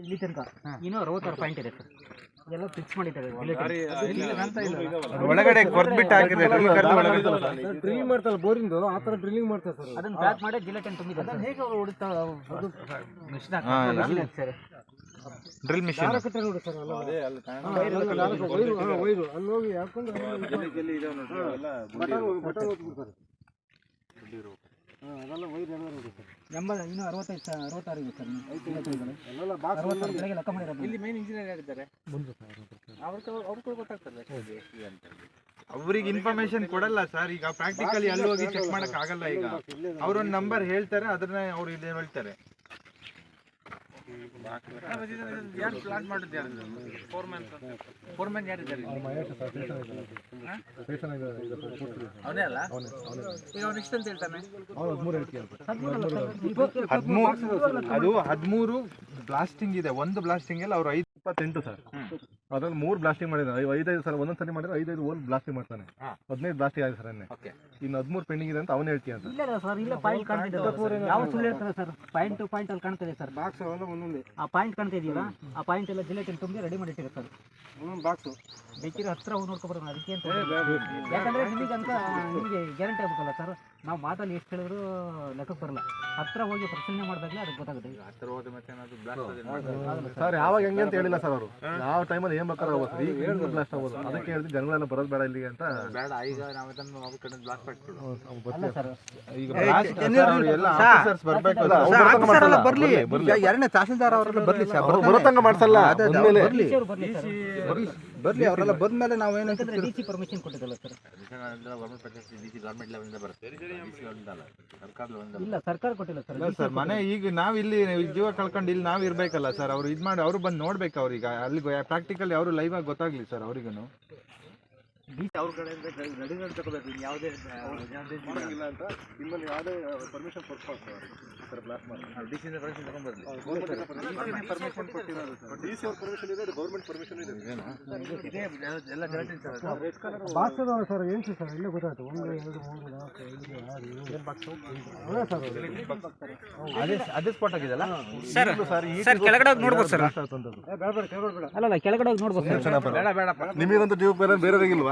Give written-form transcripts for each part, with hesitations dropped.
ಇಲ್ಲಿ ತನಕ ಇನ್ನೂ 66 ಪಾಯಿಂಟ್ ಇದೆ ಸರ್. ಎಲ್ಲ ಫಿಕ್ಸ್ ಮಾಡಿದ್ದಾರೆ ಒಳಗಡೆ ಕೊರ್ಬಿಟ್ಟು ಹಾಕಿದ್ರೆ ಡ್ರಿಲ್ಲಿಂಗ್ ಮಾಡ್ತಾರೆ ಬೋರಿಂಗ್ ಆ ಥರ ಡ್ರಿಲ್ಲಿಂಗ್ ಮಾಡ್ತಾರೆ ಸರ್. ಅದನ್ನ ಪ್ಯಾಕ್ ಮಾಡಿ ಜಿಲೆಟಿನ್ ತುಂಬಿದ್ದಾರೆ. ಹೇಗೆ ಅವರು ಹೊಡಿತಾ ಮಿಷನ್ ಸರ್ ಡ್ರಿಲ್ ಮಿಷನ್ ನೋಡಿ ಸರ್. ವೈರು ಅಲ್ಲಿ ಹೋಗಿ ಹಾಕೊಂಡು ಅದೆಲ್ಲ ವೈರ್ ಎಲ್ಲ ನೋಡಿ ಸರ್. ಇನ್ನೂ 66 ಇದೆ ಸರ್. ಎಲ್ಲ ಬಾಕ್ಸ್ ಬೆಳಗ್ಗೆ ಲೆಕ್ಕ ಮಾಡಿರೋದು. ಇಲ್ಲಿ ಮೇನ್ ಇಂಜಿನಿಯರ್ ಆಗಿದ್ದಾರೆ, ಅವ್ರಿಗೆ ಗೊತ್ತಾಗ್ತದೆ ಅವ್ರಿಗೆ ಇನ್ಫಾರ್ಮೇಶನ್ ಕೊಡಲ್ಲ ಸರ್. ಈಗ ಪ್ರಾಕ್ಟಿಕಲಿ ಅಲ್ಲಿ ಹೋಗಿ ಚೆಕ್ ಮಾಡಕ್ ಆಗಲ್ಲ. ಈಗ ಅವ್ರೊಂದು ನಂಬರ್ ಹೇಳ್ತಾರೆ, ಅದನ್ನ ಅವ್ರು ಇಲ್ಲಿ ಹೇಳ್ತಾರೆ. ಯಾರು ಪ್ಲಾನ್ ಮಾಡಿದ್ದು ಯಾರು? ಫೋರ್ಮ್ಯಾನ್ ಯಾರಿದ್ದಾರೆ? ಅವನೇ ಅಲ್ಲ, ಈಗ ಅವ್ನು ಇಷ್ಟ ಅಂತ ಹೇಳ್ತಾನೆ. 13 ಅದು 13 ಬ್ಲಾಸ್ಟಿಂಗ್ ಇದೆ. ಒಂದು ಬ್ಲಾಸ್ಟಿಂಗ್ ಅಲ್ಲಿ ಅವ್ರು 28 ಸರ್. ಅದ್ರಲ್ಲಿ 3 ಬ್ಲಾಸ್ಟಿಂಗ್ ಮಾಡಿದ್ದಾರೆ. 5 ಸಲ ಒಂದೊಂದು ಸಲ ಮಾಡಿದ್ರೆ 5 ಓಲ್ ಬ್ಲಾಸ್ಟಿಂಗ್ ಮಾಡ್ತಾನೆ. 15 ಬ್ಲಾಸ್ಟಿಂಗ್ ಆಗಿದೆ ಸರ್. ಇನ್ನು 13 ಪೆಂಡಿಂಗ್ ಇದೆ ಅಂತ ಅವನು ಹೇಳ್ತೀಯ ಅಂತ. ಇಲ್ಲ ಸರ್, ಇಲ್ಲ ಪಾಯಿಂಟ್ ಕಾಣ್ತಿದೆ. ಯಾವ ಸುಳ್ಳು ಹೇಳ್ತಾರೆ ಸರ್? ಪಾಯಿಂಟ್ ಟು ಪಾಯಿಂಟ್ ಅಲ್ಲಿ ಕಾಣ್ತದೆ ಸರ್. ಬಾಕ್ಸ್ ಅವೆಲ್ಲ ಒಂದೊಂದೇ. ಆ ಪಾಯಿಂಟ್ ಕಾಣ್ತಾ ಇದೆಯಲ್ಲ, ಆ ಪಾಯಿಂಟ್ ಎಲ್ಲ ಜಿಲೆಟಿನ್ ತುಂಬಿ ರೆಡಿ ಮಾಡಿಟ್ಟಿದೆ ಸರ್. ಒಂದೊಂದು ಬಾಕ್ಸು ಬೇಕಿರೋ ಹತ್ರ ಹೋಗಿ ನೋಡ್ಕೊಬರೋಣ. ಅದಕ್ಕೆ ಅಂತ ಯಾಕಂದ್ರೆ ನಿಮಗೆ ಗ್ಯಾರಂಟಿ ಆಗ್ಬೇಕಲ್ಲ ಸರ್. ನಾವು ಮಾತಲ್ಲಿ ಎಷ್ಟು ಹೇಳಿದ್ರು ಲೆಕ್ಕಕ್ಕೆ ಬರಲ್ಲ. ಹತ್ರ ಹೋಗಿ ಪರಿಶೀಲನೆ ಮಾಡಿದಾಗಲೇ ಅದಕ್ಕೆ ಗೊತ್ತಾಗುತ್ತೆ. ಹತ್ರ ಹೋದ ಮತ್ತೆ ಏನಾದ್ರು ಬ್ಲಾಸ್ಟ್ ಸರ್ ಯಾವಾಗ ಹೆಂಗೆ ಅಂತ ಹೇಳಿಲ್ಲ ಸರ್ ಅವರು. ಯಾವ ಟೈಮಲ್ಲಿ ಏನು ಬೇಕಾದ್ರೆ ಹೋಗೋದು. ಈಗ ಏನು ಬ್ಲಾಸ್ಟ್ ಆಗೋದು. ಅದಕ್ಕೆ ಹೇಳಿದ್ರು ಜನಗಳೆಲ್ಲ ಬರೋದು ಬೇಡ ಇಲ್ಲಿಗೆ ಅಂತ. ಬೇಡ, ಈಗ ನಾವು ಅದನ್ನು ಅವ್ರ ಕಡೆ ಬ್ಲಾಸ್ಟ್ ಮಾಡ್ತೀವಿ. ಅಲ್ಲ ಸರ್, ಈಗ ಎಲ್ಲ ಆಫೀಸರ್ಸ್ ಬರ್ಬೇಕು. ಎರಡನೇ ತಹಸೀಲ್ದಾರ್ ಅವರೆಲ್ಲ ಬರ್ಲಿ ಸರ್. ಬರೋತಂಗ ಮಾಡ್ಸಲ್ಲ. ಬರ್ಲಿ ಅವರೆಲ್ಲ ಬಂದ್ಮೇಲೆ ನಾವು ಏನಂತ ಡಿಸಿ ಪರ್ಮಿಷನ್ ಕೊಟ್ಟಿದ್ದಲ್ಲ ಸರ್. ಗೌರ್ಮೆಂಟ್ ಲೆವೆಲಿಂದ ಬರುತ್ತೆ, ಇಲ್ಲ ಸರ್ಕಾರ ಕೊಟ್ಟಿಲ್ಲ ಸರ್. ಸರ್ ಮನೆ ಈಗ ನಾವ್ ಇಲ್ಲಿ ಜೀವ ಕಳ್ಕೊಂಡು ಇಲ್ಲಿ ನಾವ್ ಇರ್ಬೇಕಲ್ಲ ಸರ್. ಅವ್ರು ಇದ್ ಮಾಡಿ ಅವ್ರು ಬಂದು ನೋಡ್ಬೇಕು. ಅವ್ರಿಗೆ ಅಲ್ಲಿ ಪ್ರಾಕ್ಟಿಕಲಿ ಅವರು ಲೈವ್ ಆಗಿ ಗೊತ್ತಾಗ್ಲಿ ಸರ್ ಅವ್ರಿಗೂ. ಅವ್ರ ಕಡೆಯಿಂದ ರೆಡಿಗಳು ತಗೋಬೇಕು. ಯಾವುದೇ ಇಲ್ಲ ಅಂತ ನಿಮ್ಮಲ್ಲಿ ಯಾವುದೇ ಪರ್ಮಿಷನ್ ಕೊಡ್ತಾರೆ ಸರ್. ಬ್ಲಾಸ್ಟ್ ಮಾಡಿ ಡಿಸಿಯಿಂದ ಪರ್ಮಿಷನ್ ತಗೊಂಡ್ಬರ್ಲಿ. ಪರ್ಮಿಷನ್ ಕೊಟ್ಟಿರೋದು ಸರ್. ಡಿಸಿ ಅವ್ರ ಪರ್ಮಿಷನ್ ಇದೆ, ಗೌರ್ಮೆಂಟ್ ಪರ್ಮಿಷನ್ ಇದೆ. ಎಲ್ಲ ಜೆಲಾಟಿನ್ ಸರ್. ಬಾಕ್ಸ್ ಅದಾವ ಸರ್. ಏನು ಸರ್ ಇಲ್ಲೇ ಗೊತ್ತಾಯ್ತು. 1 2 3 4 5 6 7 ಬಾಕ್ಸ್ ಅದೇ ಸ್ಪಾಟ್ ಆಗಿದೆಲ್ಲ ಸರ್. ಸರ್ ಕೆಳಗಡೆ ಹೋಗಿ ನೋಡ್ಬೋದು ಸರ್. ಅಲ್ಲ ಕೆಳಗಡೆ ಹೋಗಿ ನೋಡ್ಬೋದು ಸರ್. ಬೇಡ ಬೇಡಪ್ಪ, ನಿಮಗಂತೂ ಜೀವ ಬೇರೆಯವರಿಗಿಲ್ವಾ?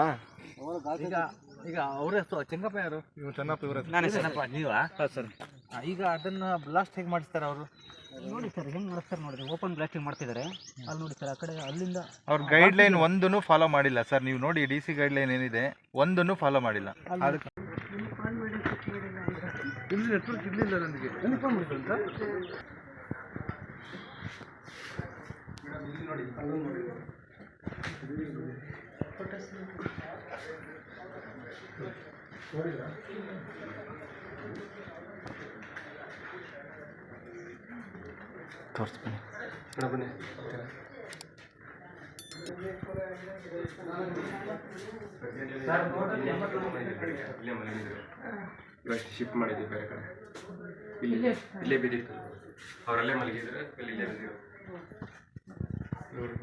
ಈಗ ಅವರ ಚೆನ್ನಪ್ಪ ಯಾರು? ಚೆನ್ನಪ್ಪ ಇವರೇ. ನಾನೇ ಸರ್. ಚೆನ್ನಪ್ಪ ನೀವಾ ಸರ್. ಈಗ ಅದನ್ನ ಬ್ಲಾಸ್ಟ್ ಹೇಗೆ ಮಾಡಿಸ್ತಾರೆ ಅವರು? ನೋಡಿ ಸರ್ ಹೆಂಗೆ ಮಾಡಿಸ್ತಾರೆ ನೋಡಿ. ಓಪನ್ ಬ್ಲಾಸ್ಟಿಂಗ್ ಮಾಡ್ತಿದ್ದಾರೆ ಅಲ್ಲಿ ನೋಡಿ ಸರ್. ಆ ಕಡೆ ಅಲ್ಲಿಂದ ಅವ್ರ ಗೈಡ್ ಲೈನ್ ಒಂದನ್ನು ಫಾಲೋ ಮಾಡಿಲ್ಲ ಸರ್. ನೀವು ನೋಡಿ DC ಗೈಡ್ ಲೈನ್ ಏನಿದೆ ಒಂದನ್ನು ಫಾಲೋ ಮಾಡಿಲ್ಲ. ಅದಕ್ಕೆ ಇಲ್ಲಿ ನೆಟ್ವರ್ಕ್ ಇರಲಿಲ್ಲ ನನಗೆ. ಇನ್ಫಾರ್ಮ್ ಮಾಡಿದ್ರು ಸರ್. ತೋರಿಸ್ತೀನಿ. ಇವಾಗ ಶಿಫ್ಟ್ ಮಾಡಿದ್ವಿ ಬೇರೆ ಕಡೆ. ಇಲ್ಲೇ ಬಿದ್ದಿತ್ತು. ಅವರಲ್ಲೇ ಮಲಗಿದ್ರೆ ಇಲ್ಲೇ ಬಿದ್ದಿರು. ನೋಡಿ